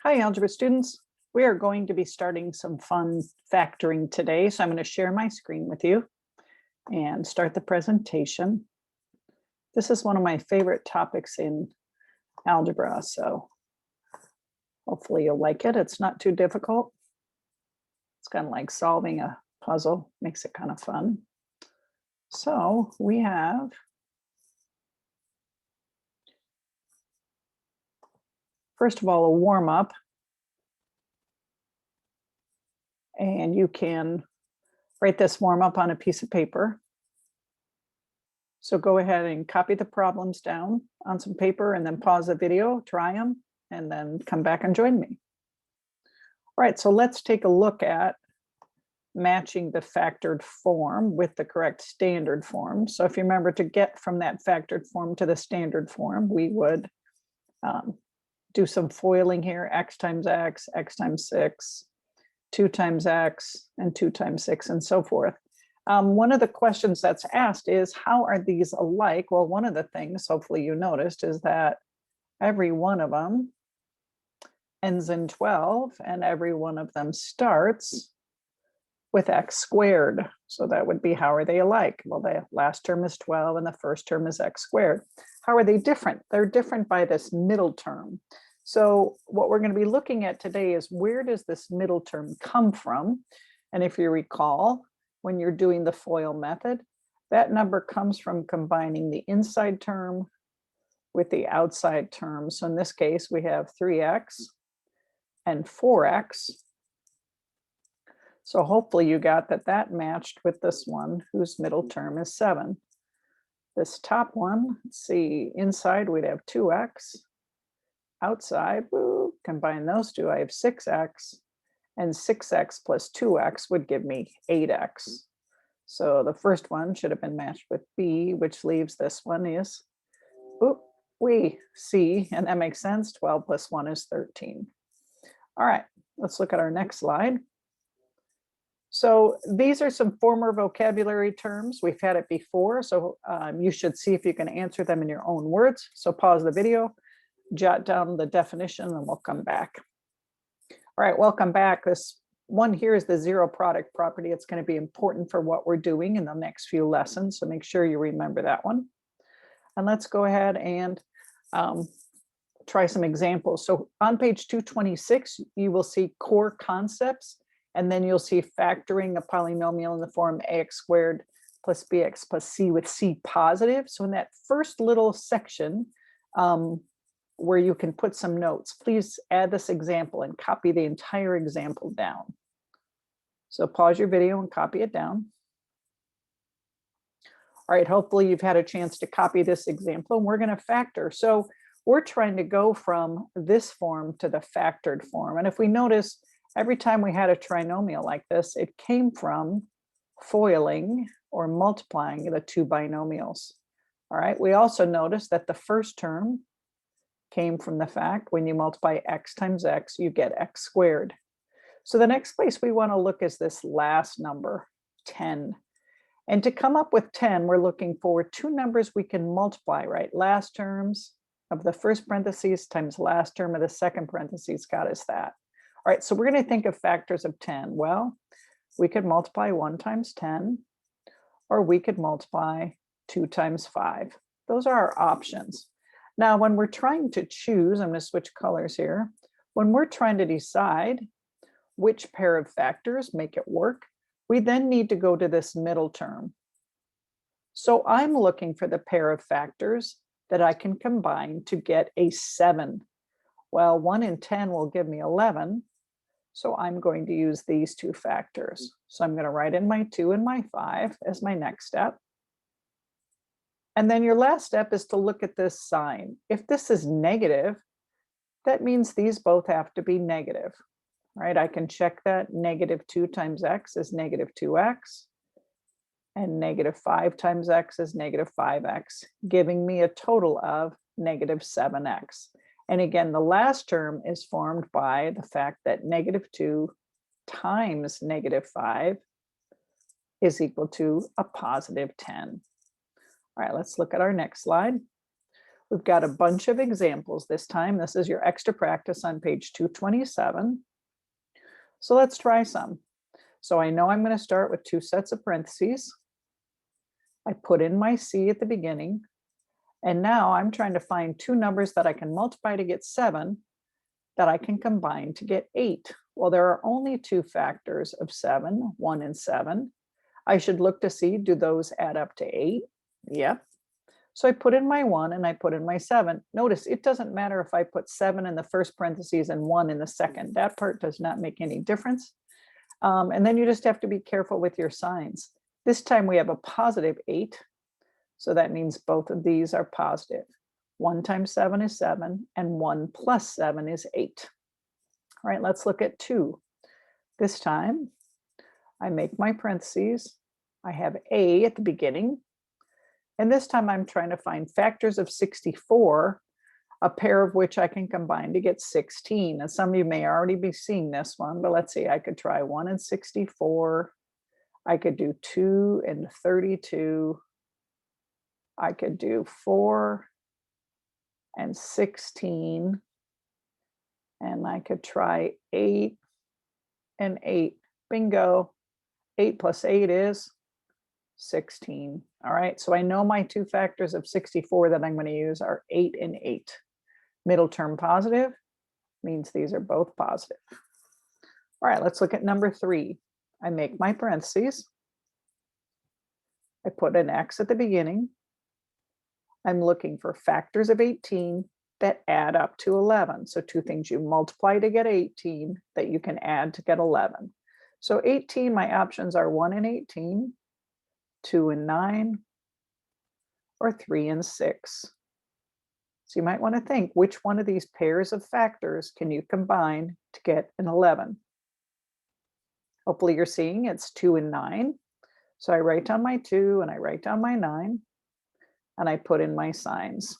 Hi, algebra students. We are going to be starting some fun factoring today. So I'm going to share my screen with you and start the presentation. This is one of my favorite topics in algebra, so hopefully you'll like it. It's not too difficult. It's kind of like solving a puzzle, makes it kind of fun. So we have first of all a warm up. And you can write this warm up on a piece of paper. So go ahead and copy the problems down on some paper and then pause the video, try them, and then come back and join me. All right, so let's take a look at matching the factored form with the correct standard form. So if you remember, to get from that factored form to the standard form, we would do some foiling here: x times x, x times 6, 2 times x, and 2 times 6, and so forth. One of the questions that's asked is, how are these alike? Well, one of the things, hopefully you noticed, is that every one of them ends in 12, and every one of them starts with x squared. So that would be, how are they alike? Well, the last term is 12, and the first term is x squared. How are they different? They're different by this middle term. So what we're going to be looking at today is, where does this middle term come from? And if you recall, when you're doing the FOIL method, that number comes from combining the inside term with the outside term. So in this case, we have 3x and 4x. So hopefully you got that matched with this one, whose middle term is 7. This top one, let's see, inside we'd have 2x. Outside, combine those two, I have 6x, and 6x plus 2x would give me 8x. So the first one should have been matched with B, which leaves this one is C, and that makes sense. 12 plus 1 is 13. All right, let's look at our next slide. So these are some former vocabulary terms. We've had it before, so you should see if you can answer them in your own words. So pause the video, jot down the definition, and we'll come back. All right, welcome back. This one here is the zero product property. It's going to be important for what we're doing in the next few lessons, so make sure you remember that one. And let's go ahead and try some examples. So on page 226, you will see core concepts, and then you'll see factoring a polynomial in the form ax squared plus bx plus c with c positive. So in that first little section, where you can put some notes, please add this example and copy the entire example down. So pause your video and copy it down. All right, hopefully you've had a chance to copy this example, and we're going to factor. So we're trying to go from this form to the factored form. And if we notice, every time we had a trinomial like this, it came from foiling or multiplying the two binomials. All right, we also noticed that the first term came from the fact when you multiply x times x, you get x squared. So the next place we want to look is this last number, 10. And to come up with 10, we're looking for two numbers we can multiply, right? Last terms of the first parentheses times last term of the second parentheses got us that. All right, so we're going to think of factors of 10. Well, we could multiply 1 times 10, or we could multiply 2 times 5. Those are our options. Now, when we're trying to choose, I'm going to switch colors here. When we're trying to decide which pair of factors make it work, we then need to go to this middle term. So I'm looking for the pair of factors that I can combine to get a 7. Well, 1 and 10 will give me 11. So I'm going to use these two factors. So I'm going to write in my 2 and my 5 as my next step. And then your last step is to look at this sign. If this is negative, that means these both have to be negative, right? I can check that. Negative 2 times x is negative 2x, and negative 5 times x is negative 5x, giving me a total of negative 7x. And again, the last term is formed by the fact that negative 2 times negative 5 is equal to a positive 10. All right, let's look at our next slide. We've got a bunch of examples this time. This is your extra practice on page 227. So let's try some. So I know I'm going to start with 2 sets of parentheses. I put in my C at the beginning. And now I'm trying to find 2 numbers that I can multiply to get 7 that I can combine to get 8. Well, there are only 2 factors of 7, 1 and 7. I should look to see, do those add up to 8? Yep. So I put in my 1 and I put in my 7. Notice it doesn't matter if I put 7 in the first parentheses and 1 in the second. That part does not make any difference. And then you just have to be careful with your signs. This time we have a positive 8. So that means both of these are positive. 1 times 7 is 7, and 1 plus 7 is 8. All right, let's look at 2. This time, I make my parentheses. I have A at the beginning. And this time I'm trying to find factors of 64, a pair of which I can combine to get 16. And some of you may already be seeing this one, but let's see, I could try 1 and 64. I could do 2 and 32. I could do 4 and 16. And I could try 8 and 8. Bingo. 8 plus 8 is 16. All right, so I know my 2 factors of 64 that I'm going to use are 8 and 8. Middle term positive means these are both positive. All right, let's look at number 3. I make my parentheses. I put an X at the beginning. I'm looking for factors of 18 that add up to 11. So 2 things you multiply to get 18 that you can add to get 11. So 18, my options are 1 and 18, 2 and 9, or 3 and 6. So you might want to think, which one of these pairs of factors can you combine to get an 11? Hopefully you're seeing it's 2 and 9. So I write down my 2 and I write down my 9 and I put in my signs.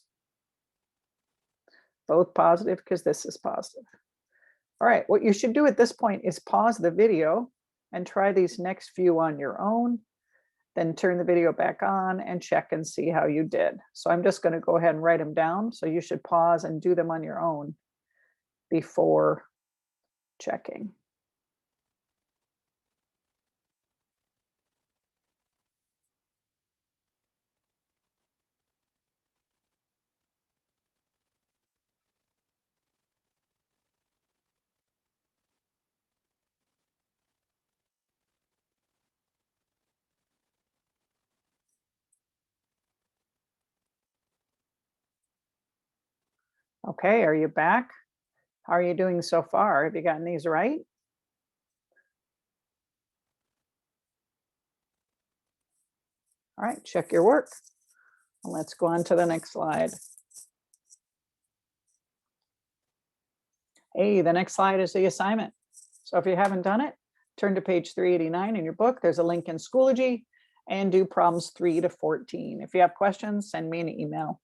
Both positive because this is positive. All right, what you should do at this point is pause the video and try these next few on your own. Then turn the video back on and check and see how you did. So I'm just going to go ahead and write them down. So you should pause and do them on your own before checking. Okay, are you back? How are you doing so far? Have you gotten these right? All right, check your work. Let's go on to the next slide. Hey, the next slide is the assignment. So if you haven't done it, turn to page 389 in your book. There's a link in Schoology and do problems 3 to 14. If you have questions, send me an email.